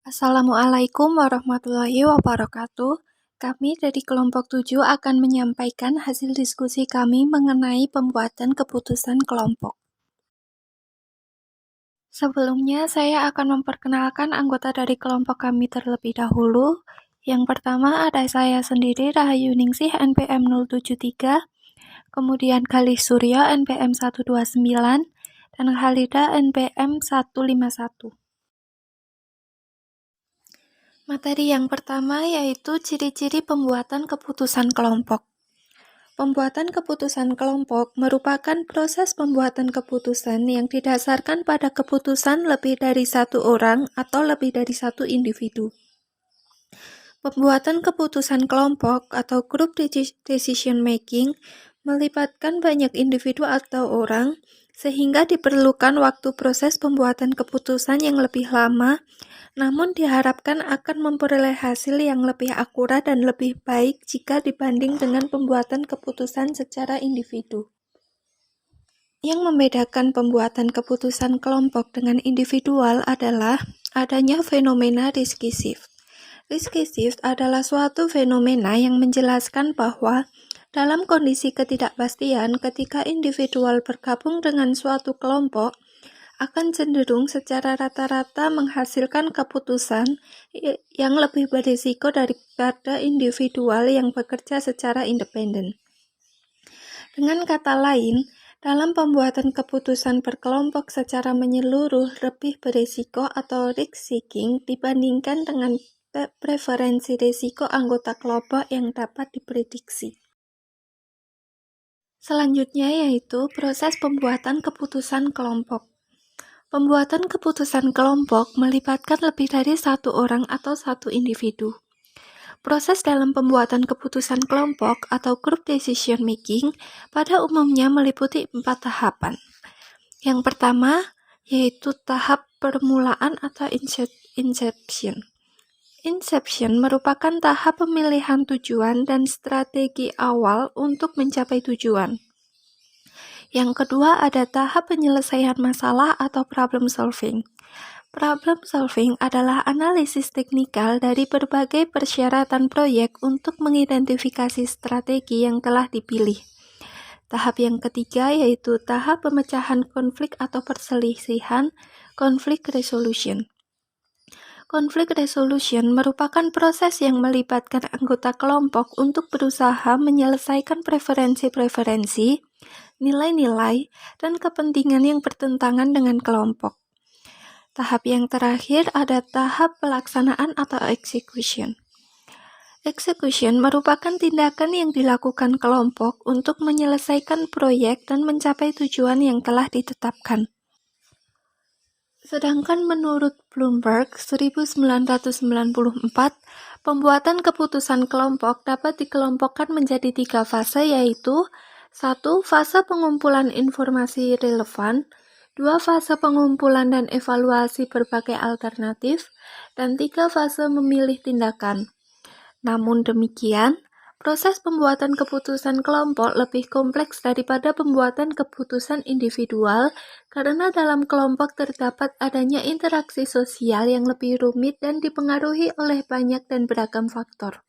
Assalamualaikum warahmatullahi wabarakatuh. Kami dari kelompok 7 akan menyampaikan hasil diskusi kami mengenai pembuatan keputusan kelompok. Sebelumnya, saya akan memperkenalkan anggota dari kelompok kami terlebih dahulu. Yang pertama ada saya sendiri, Rahayu Ningsih, NPM 073, kemudian Galih Suryo, NPM 129, dan Khalida, NPM 151. Materi yang pertama yaitu ciri-ciri pembuatan keputusan kelompok. Pembuatan keputusan kelompok merupakan proses pembuatan keputusan yang didasarkan pada keputusan lebih dari satu orang atau lebih dari satu individu. Pembuatan keputusan kelompok atau group decision making melibatkan banyak individu atau orang sehingga diperlukan waktu proses pembuatan keputusan yang lebih lama, namun diharapkan akan memperoleh hasil yang lebih akurat dan lebih baik jika dibanding dengan pembuatan keputusan secara individu. Yang membedakan pembuatan keputusan kelompok dengan individual adalah adanya fenomena risky shift. Risky shift adalah suatu fenomena yang menjelaskan bahwa dalam kondisi ketidakpastian ketika individual bergabung dengan suatu kelompok, akan cenderung secara rata-rata menghasilkan keputusan yang lebih berisiko daripada individual yang bekerja secara independen. Dengan kata lain, dalam pembuatan keputusan berkelompok secara menyeluruh lebih berisiko atau risk seeking dibandingkan dengan preferensi risiko anggota kelompok yang dapat diprediksi. Selanjutnya yaitu proses pembuatan keputusan kelompok. Pembuatan keputusan kelompok melibatkan lebih dari satu orang atau satu individu. Proses dalam pembuatan keputusan kelompok atau group decision making pada umumnya meliputi 4 tahapan. Yang pertama yaitu tahap permulaan atau inception. Inception merupakan tahap pemilihan tujuan dan strategi awal untuk mencapai tujuan. Yang kedua ada tahap penyelesaian masalah atau problem solving. Problem solving adalah analisis teknikal dari berbagai persyaratan proyek untuk mengidentifikasi strategi yang telah dipilih. Tahap yang ketiga yaitu tahap pemecahan konflik atau perselisihan, conflict resolution. Conflict resolution merupakan proses yang melibatkan anggota kelompok untuk berusaha menyelesaikan preferensi-preferensi, nilai-nilai, dan kepentingan yang bertentangan dengan kelompok. Tahap yang terakhir ada tahap pelaksanaan atau execution. Execution merupakan tindakan yang dilakukan kelompok untuk menyelesaikan proyek dan mencapai tujuan yang telah ditetapkan. Sedangkan menurut Bloomberg 1994, pembuatan keputusan kelompok dapat dikelompokkan menjadi 3 fase yaitu 1. Fase pengumpulan informasi relevan, 2. Fase pengumpulan dan evaluasi berbagai alternatif, dan 3. Fase memilih tindakan. Namun demikian, proses pembuatan keputusan kelompok lebih kompleks daripada pembuatan keputusan individual karena dalam kelompok terdapat adanya interaksi sosial yang lebih rumit dan dipengaruhi oleh banyak dan beragam faktor.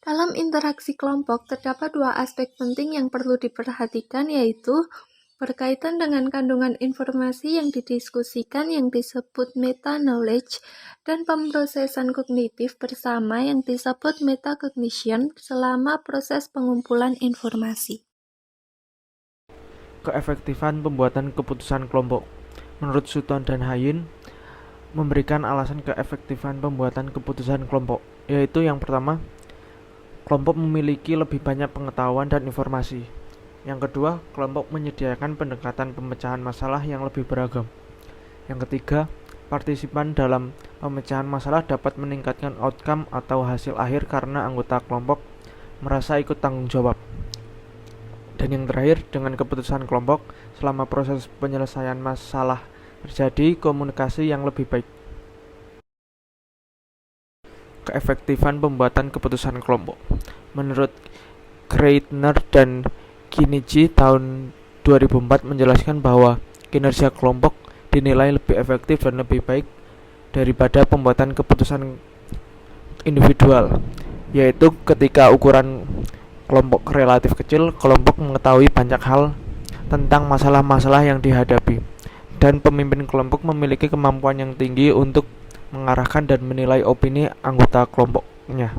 Dalam interaksi kelompok terdapat 2 aspek penting yang perlu diperhatikan yaitu berkaitan dengan kandungan informasi yang didiskusikan yang disebut meta-knowledge dan pemrosesan kognitif bersama yang disebut metacognition selama proses pengumpulan informasi. Keefektifan pembuatan keputusan kelompok. Menurut Sutton dan Hayun, memberikan alasan keefektifan pembuatan keputusan kelompok, yaitu yang pertama, kelompok memiliki lebih banyak pengetahuan dan informasi. Yang kedua, kelompok menyediakan pendekatan pemecahan masalah yang lebih beragam. Yang ketiga, partisipan dalam pemecahan masalah dapat meningkatkan outcome atau hasil akhir karena anggota kelompok merasa ikut tanggung jawab. Dan yang terakhir, dengan keputusan kelompok, selama proses penyelesaian masalah terjadi komunikasi yang lebih baik. Keefektifan pembuatan keputusan kelompok. Menurut Kreitner dan Kinichi tahun 2004 menjelaskan bahwa kinerja kelompok dinilai lebih efektif dan lebih baik daripada pembuatan keputusan individual, yaitu ketika ukuran kelompok relatif kecil, kelompok mengetahui banyak hal tentang masalah-masalah yang dihadapi, dan pemimpin kelompok memiliki kemampuan yang tinggi untuk mengarahkan dan menilai opini anggota kelompoknya.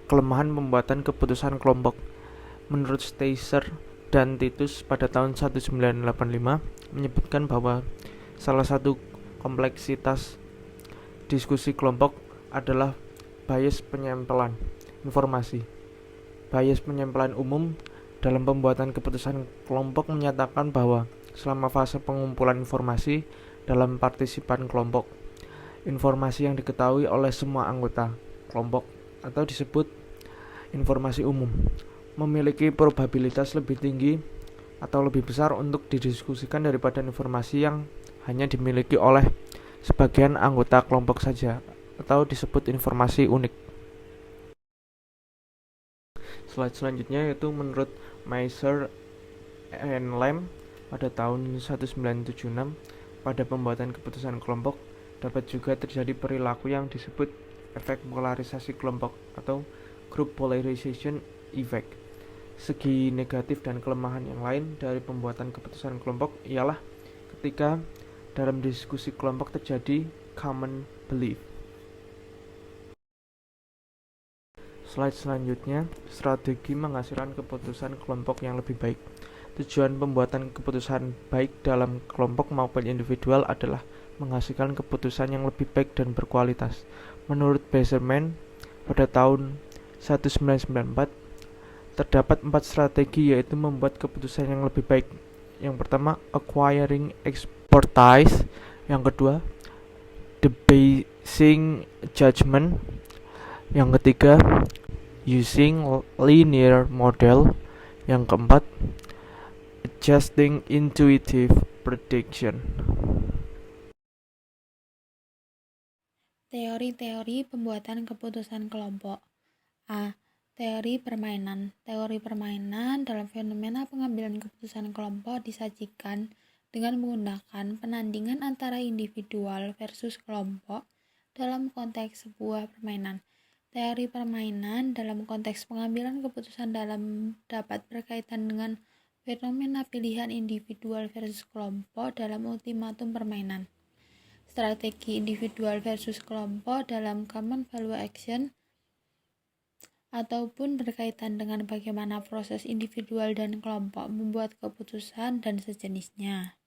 Kelemahan pembuatan keputusan kelompok. Menurut Steiser dan Titus pada tahun 1985 menyebutkan bahwa salah satu kompleksitas diskusi kelompok adalah bias penyempelan informasi. Bias penyempelan umum dalam pembuatan keputusan kelompok menyatakan bahwa selama fase pengumpulan informasi dalam partisipan kelompok, informasi yang diketahui oleh semua anggota kelompok atau disebut informasi umum memiliki probabilitas lebih tinggi atau lebih besar untuk didiskusikan daripada informasi yang hanya dimiliki oleh sebagian anggota kelompok saja atau disebut informasi unik. Slide selanjutnya yaitu menurut Meiser and Lamb pada tahun 1976 pada pembuatan keputusan kelompok dapat juga terjadi perilaku yang disebut efek polarisasi kelompok atau group polarization effect. Segi negatif dan kelemahan yang lain dari pembuatan keputusan kelompok ialah ketika dalam diskusi kelompok terjadi common belief. Slide selanjutnya, strategi menghasilkan keputusan kelompok yang lebih baik. Tujuan pembuatan keputusan baik dalam kelompok maupun individual adalah menghasilkan keputusan yang lebih baik dan berkualitas. Menurut Beserman pada tahun 1994, terdapat 4 strategi yaitu membuat keputusan yang lebih baik. Yang pertama, acquiring expertise. Yang kedua, debasing judgment. Yang ketiga, using linear model. Yang keempat, adjusting intuitive prediction. Teori-teori pembuatan keputusan kelompok. A. Teori permainan. Teori permainan dalam fenomena pengambilan keputusan kelompok disajikan dengan menggunakan penandingan antara individual versus kelompok dalam konteks sebuah permainan. Teori permainan dalam konteks pengambilan keputusan dapat berkaitan dengan fenomena pilihan individual versus kelompok dalam ultimatum permainan. Strategi individual versus kelompok dalam common value action ataupun berkaitan dengan bagaimana proses individual dan kelompok membuat keputusan dan sejenisnya.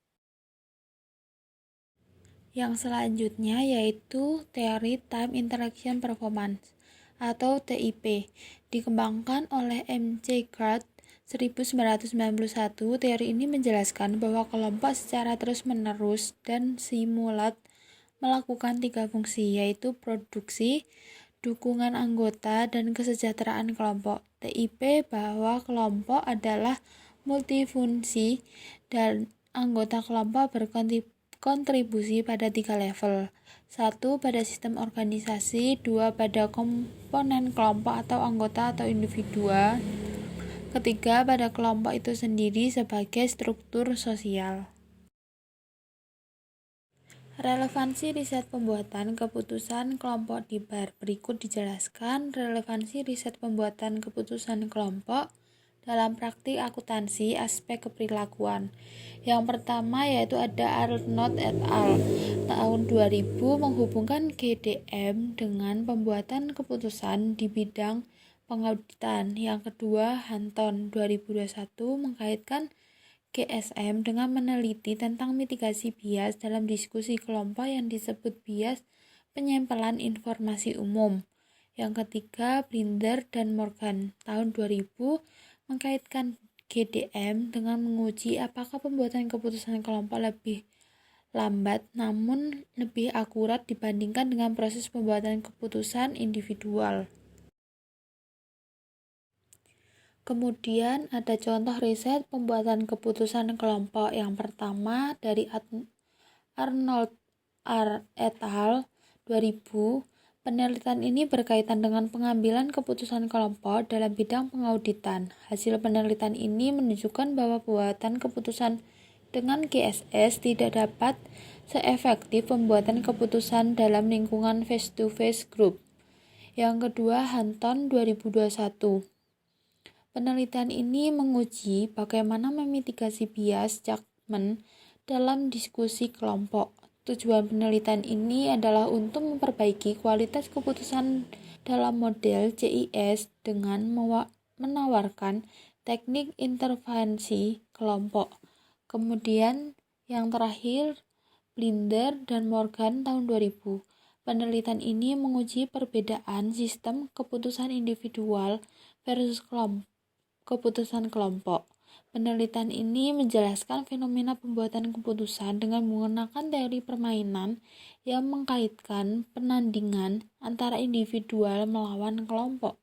Yang selanjutnya yaitu teori Time Interaction Performance atau TIP, dikembangkan oleh M.C. Card 1991. Teori ini menjelaskan bahwa kelompok secara terus-menerus dan simulat melakukan 3 fungsi, yaitu produksi, dukungan anggota, dan kesejahteraan kelompok. TIP bahwa kelompok adalah multifungsi dan anggota kelompok berkontribusi pada 3 level. 1. Pada sistem organisasi, 2. Pada komponen kelompok atau anggota atau individu. Ketiga, pada kelompok itu sendiri sebagai struktur sosial. Relevansi riset pembuatan keputusan kelompok di bar berikut dijelaskan. Relevansi riset pembuatan keputusan kelompok dalam praktik akuntansi aspek keperilakuan. Yang pertama yaitu ada Arnold et al. Tahun 2000 menghubungkan GDM dengan pembuatan keputusan di bidang pengauditan. Yang kedua, Hanton 2021 mengkaitkan GSM dengan meneliti tentang mitigasi bias dalam diskusi kelompok yang disebut bias penyempelan informasi umum. Yang ketiga, Blinder dan Morgan tahun 2000 mengkaitkan GDM dengan menguji apakah pembuatan keputusan kelompok lebih lambat namun lebih akurat dibandingkan dengan proses pembuatan keputusan individual. Kemudian ada contoh riset pembuatan keputusan kelompok. Yang pertama dari Arnold et al. 2000. Penelitian ini berkaitan dengan pengambilan keputusan kelompok dalam bidang pengauditan. Hasil penelitian ini menunjukkan bahwa pembuatan keputusan dengan GSS tidak dapat seefektif pembuatan keputusan dalam lingkungan face-to-face group. Yang kedua, Hunton 2021. Penelitian ini menguji bagaimana memitigasi bias Chapman dalam diskusi kelompok. Tujuan penelitian ini adalah untuk memperbaiki kualitas keputusan dalam model CIS dengan menawarkan teknik intervensi kelompok. Kemudian yang terakhir, Blinder dan Morgan tahun 2000. Penelitian ini menguji perbedaan sistem keputusan individual versus keputusan kelompok. Penelitian ini menjelaskan fenomena pembuatan keputusan dengan menggunakan teori permainan yang mengkaitkan penandingan antara individual melawan kelompok.